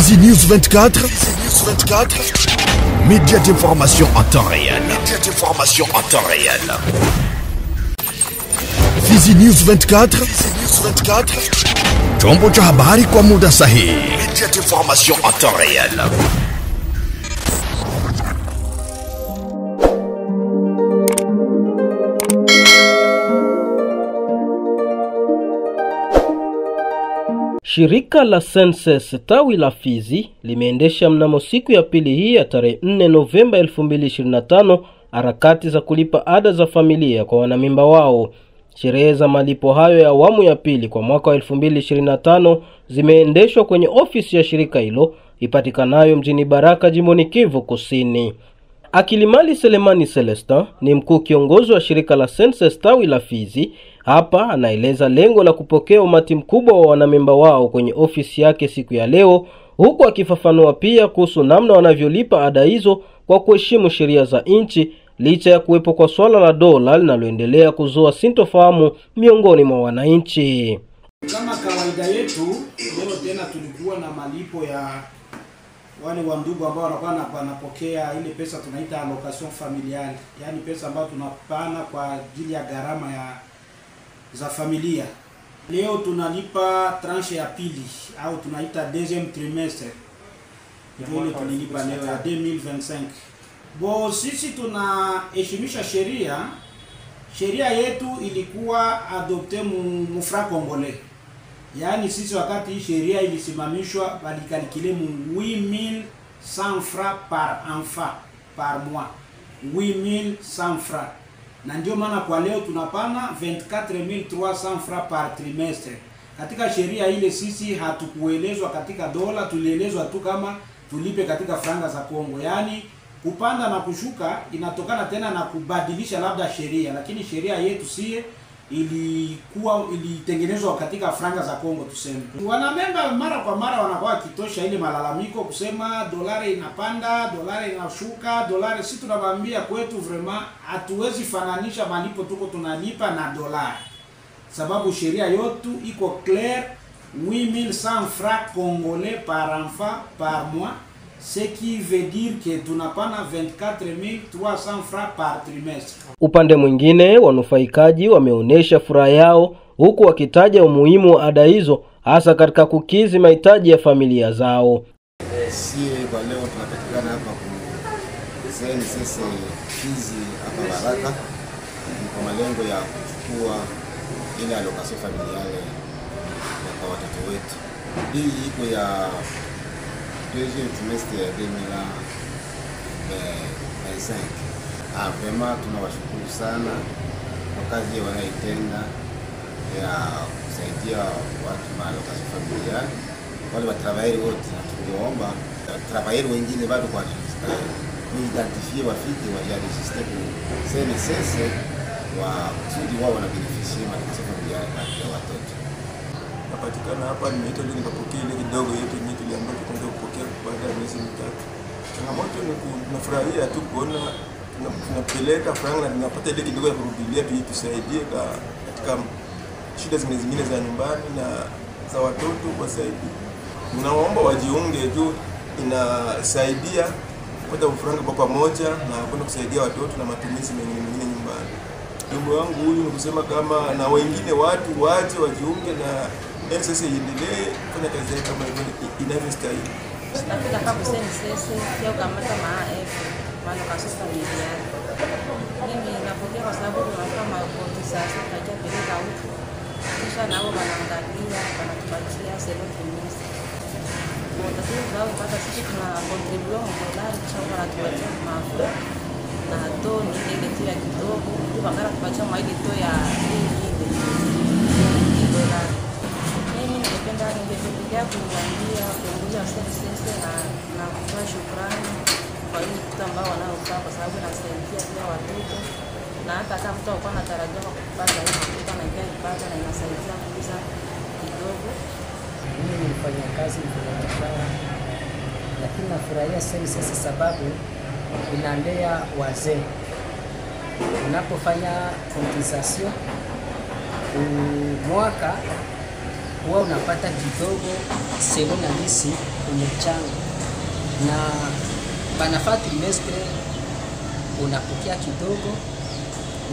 Fizi News 24. Média d'information en temps réel. Fizi News 24. Chombo cha habari kwa muda sahihi. Média d'information en temps réel. Shirika la Senses tawi la Fizi limeendesha mnamo siku ya pili hii ya tarehe 4 Novemba 2025 harakati za kulipa ada za familia kwa wanamemba wao. Sherehe za malipo hayo ya awamu ya pili kwa mwaka wa 2025 zimeendeshwa kwenye ofisi ya shirika hilo ipatikanayo mjini Baraka, jimboni Kivu Kusini. Akilimali Selemani Celestin ni mkuu kiongozi wa shirika la Senses tawi la Fizi. Hapa anaeleza lengo la kupokea umati mkubwa wa wanamemba wao kwenye ofisi yake siku ya leo, huku akifafanua pia kuhusu namna wanavyolipa ada hizo kwa kuheshimu sheria za nchi, licha ya kuwepo kwa swala la dola linaloendelea kuzua sintofahamu miongoni mwa wananchi. Kama kawaida yetu, leo tena tulikuwa na malipo ya wale wa ndugu ambao wanapokea ile pesa tunaita allocation familiale, yani pesa ambayo tunapana kwa ajili ya gharama za familia. Leo tunalipa tranche ya pili au tunaita deuxième trimestre. Ndio ile tunalipa leo ya 2025. Bo sisi tunaheshimisha sheria. Sheria yetu ilikuwa adopte mu franc congolais. Yaani sisi wakati hii sheria ilisimamishwa balikalikile mu 8100 francs par enfant par mois. 8100 francs. Na ndio maana kwa leo tunapana 24300 francs par trimestre. Katika sheria ile sisi hatukuelezwa katika dola, tulielezwa tu kama tulipe katika franga za Kongo. Yaani kupanda na inatokana tena na kubadilisha labda sheria, lakini sheria yetu sie ilitengenezwa katika franga za Kongo tuseme. Wanamemba mara kwa mara wanakuwa kitosha ile malalamiko kusema dolari inapanda, dolari inashuka, dolari. Sisi tunawaambia kwetu vraiment hatuwezi fananisha malipo tuko tunalipa na dolari. Sababu sheria yetu iko clair, 8100 francs congolais par enfant par mois, ce qui veut dire que tunapana 24300 francs par trimestre. Upande mwingine, wanufaikaji wameonesha furaha yao huku wakitaja umuhimu wa ada hizo hasa katika kukizi mahitaji ya familia zao. Kwa leo tunapatikana hapa kwa Senses Fizi hapa Baraka kwa malengo ya kuchukua ile allocation familiale kwa watoto wetu. Hii iko ya deuxième trimestre ya 2025. Vraiment tunawashukuru sana kwa kazi wanaitenda ya kusaidia watu na allocation familiale. Wale wa travail wote tungeomba travail wengine bado kwa identifier wafike wajiregistre kwa Senses wa kusudi wao wana beneficie na allocation familiale ya watoto. Napatikana hapa nimeitwa ili nikapokea ile kidogo yetu ile ambayo tutaenda kupokea baada ya miezi mitatu. Changamoto ni tunafurahia tu kuona tunapeleka franga na tunapata ile kidogo ya kurudilia pia tusaidie katika shida zingine za nyumbani na za watoto wasaidie. Tunaomba wajiunge tu, inasaidia kupata franga kwa pamoja na kwenda kusaidia watoto na matumizi mengine nyumbani. Jambo wangu huyu ni kusema kama na wengine watu waje wajiunge na sasa iendelee kufanya kazi yake kama inavyostahili. Tunafika hapa Senses pia kama AF maana kasasa familia. Mimi napokea kwa sababu tunafanya makotisasi kaja peleka huko. Kisha nao wanaangalia wanatupatia $7. Kwa sababu zao pata sisi tuna contribute $1 kisha wanatupatia mafuta na toni ile tu ya kidogo tu bakara tupatia maili tu ya $10. Ningependa kuambia viongozi wa Senses na kutoa shukrani kwa hii kitu ambao wanaofanya kwa sababu inasaidia pia watoto na hata kama mtu alikuwa anatarajia kupata hii mafuta na pia ipata na inasaidia kuuza kidogo. Mimi ni mfanyakazi mfanyabiashara, lakini nafurahia Senses sababu inaendea wazee. Unapofanya cotisation mwaka huwa unapata kidogo selo na lisi umechanga, na banafaa trimestre unapokea kidogo,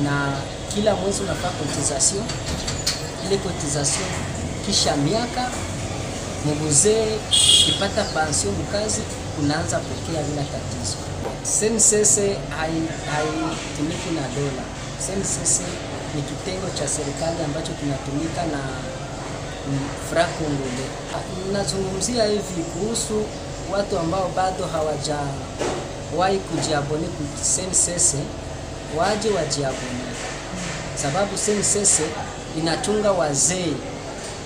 na kila mwezi unafaa cotisation. Ile cotisation kisha miaka muguzee kipata pension mkazi unaanza pokea bila tatizo. SNCC haitumiki na dola. SNCC ni kitengo cha serikali ambacho kinatumika na franc congolais. Nazungumzia hivi kuhusu watu ambao bado hawajawahi kujiabone ku SNCC, waje wajiabone, sababu SNCC inachunga wazee.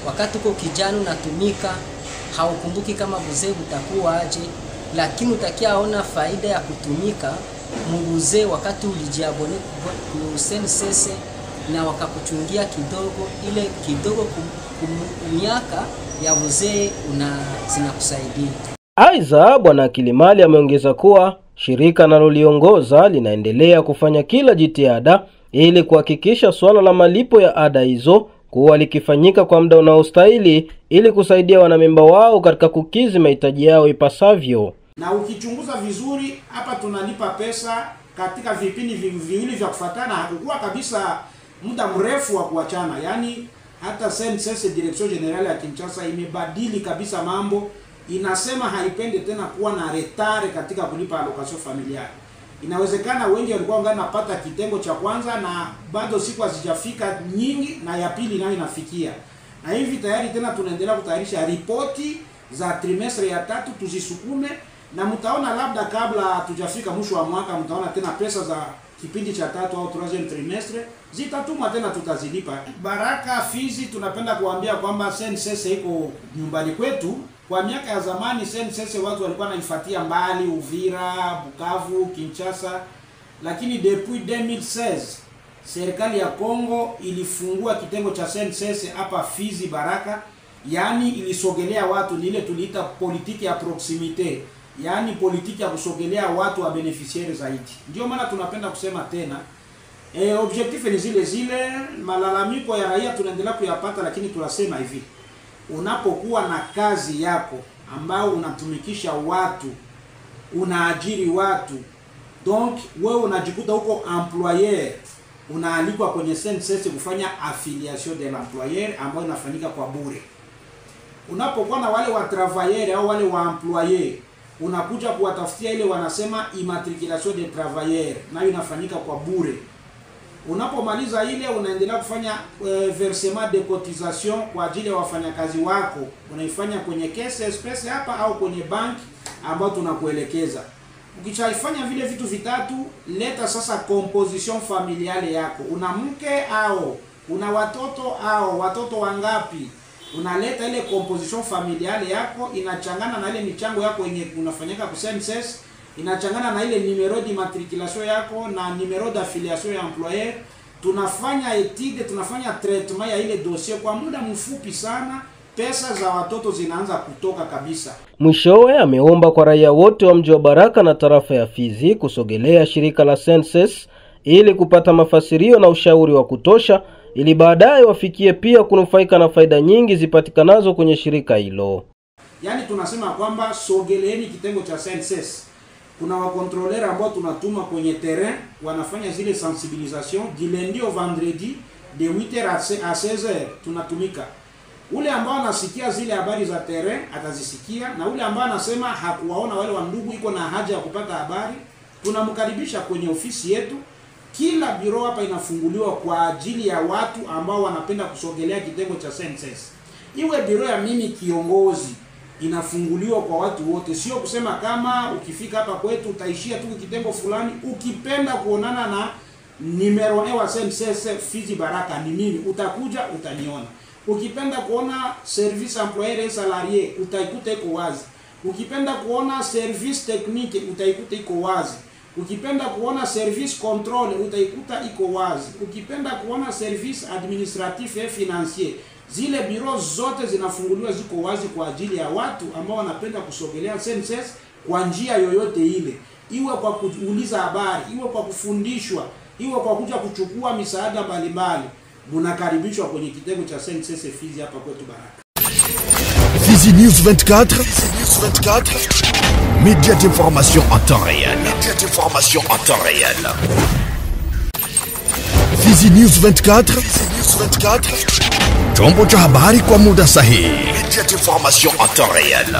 Wakati uko kijana unatumika, haukumbuki kama mzee utakuwa aje, lakini utakiaona faida ya kutumika mzee wakati ulijiabone ku SNCC na wakakuchungia kidogo, ile kidogo miaka ya mzee zinakusaidia. Aidha, Bwana Kilimali ameongeza kuwa shirika analoliongoza linaendelea kufanya kila jitihada ili kuhakikisha swala la malipo ya ada hizo kuwa likifanyika kwa muda unaostahili ili kusaidia wanamemba wao katika kukizi mahitaji yao ipasavyo. Na ukichunguza vizuri hapa tunalipa pesa katika vipindi viwili vya kufuatana, hakukuwa kabisa muda mrefu wa kuachana. Yaani hata SNCC Direction Generale ya Kinshasa imebadili kabisa mambo, inasema haipende tena kuwa na retare katika kulipa allocation familiale. Inawezekana wengi walikuwa wanapata kitengo cha kwanza na bado siku hazijafika nyingi na ya pili nayo inafikia. Na hivi tayari tena tunaendelea kutayarisha ripoti za trimestre ya 3 tuzisukume, na mtaona labda kabla tujafika mwisho wa mwaka mtaona tena pesa za kipindi cha 3 au 3e trimestre zitatumwa tena, tutazilipa. Baraka Fizi tunapenda kuambia kwamba SNCC iko nyumbani kwetu. Kwa miaka ya zamani SNCC watu walikuwa wanaifuatia mbali, Uvira, Bukavu, Kinshasa, lakini depuis 2016 serikali ya Kongo ilifungua kitengo cha SNCC hapa Fizi Baraka, yani ilisogelea watu, ni ile tuliita politiki ya proximite, yani politiki ya kusogelea watu wa beneficiaire zaidi. Ndio maana tunapenda kusema tena objectif ni zile zile, malalamiko ya raia tunaendelea kuyapata, lakini tunasema hivi: unapokuwa na kazi yako ambao unatumikisha watu, unaajiri watu, donc wewe unajikuta huko employeur, unaalikwa kwenye SNCC kufanya affiliation de l'employeur ambayo inafanyika kwa bure. Unapokuwa na wale wa travailleur au wale wa employeur, unakuja kuwatafutia ile wanasema immatriculation de travailleur, nayo inafanyika kwa bure. Unapomaliza ile unaendelea kufanya versement de cotisation kwa ajili ya wafanyakazi wako, unaifanya kwenye caisse espèce hapa au kwenye bank ambayo tunakuelekeza. Ukishaifanya vile vitu vitatu, leta sasa composition familiale yako. Una mke au una watoto au watoto wangapi? Unaleta ile composition familiale yako, inachangana na ile michango yako yenye unafanyika ku SNCC, inachangana na ile numero d'immatriculation yako na numero d'affiliation ya employeur. Tunafanya etide, tunafanya traitement ya ile dossier kwa muda mfupi sana, pesa za watoto zinaanza kutoka kabisa. Mwishowe ameomba kwa raia wote wa mji wa Baraka na tarafa ya Fizi kusogelea shirika la SNCC ili kupata mafasirio na ushauri wa kutosha, ili baadaye wafikie pia kunufaika na faida nyingi zipatikanazo kwenye shirika hilo. Yaani tunasema kwamba sogeleeni kitengo cha SNCC. Kuna wakontrolera ambao tunatuma kwenye terrain, wanafanya zile sensibilisation du lundi au vendredi de 8h à 16h tunatumika. Ule ambao anasikia zile habari za terrain atazisikia, na ule ambao anasema hakuwaona wale wa ndugu iko na haja ya kupata habari, tunamkaribisha kwenye ofisi yetu. Kila biro hapa inafunguliwa kwa ajili ya watu ambao wanapenda kusogelea kitengo cha SNCC. Iwe biro ya mimi kiongozi inafunguliwa kwa watu wote, sio kusema kama ukifika hapa kwetu utaishia tu kitengo fulani. Ukipenda kuonana na numero 1 wa SNCC Fizi Baraka ni mimi, utakuja utaniona. Ukipenda kuona service employeur et salarié utaikuta iko wazi. Ukipenda kuona service technique utaikuta iko wazi. Ukipenda kuona service control utaikuta iko wazi. Ukipenda kuona service administratif et financier, zile biro zote zinafunguliwa, ziko wazi kwa ajili ya watu ambao wanapenda kusogelea SNCC kwa njia yoyote ile, iwe kwa kuuliza habari, iwe kwa kufundishwa, iwe kwa kuja kuchukua misaada mbalimbali. Mnakaribishwa kwenye kitengo cha SNCC Fizi hapa kwetu Baraka. Fizi News 24. Média d'information en temps réel. Fizi News 24. Chombo cha habari kwa muda sahihi. Média d'information en temps réel.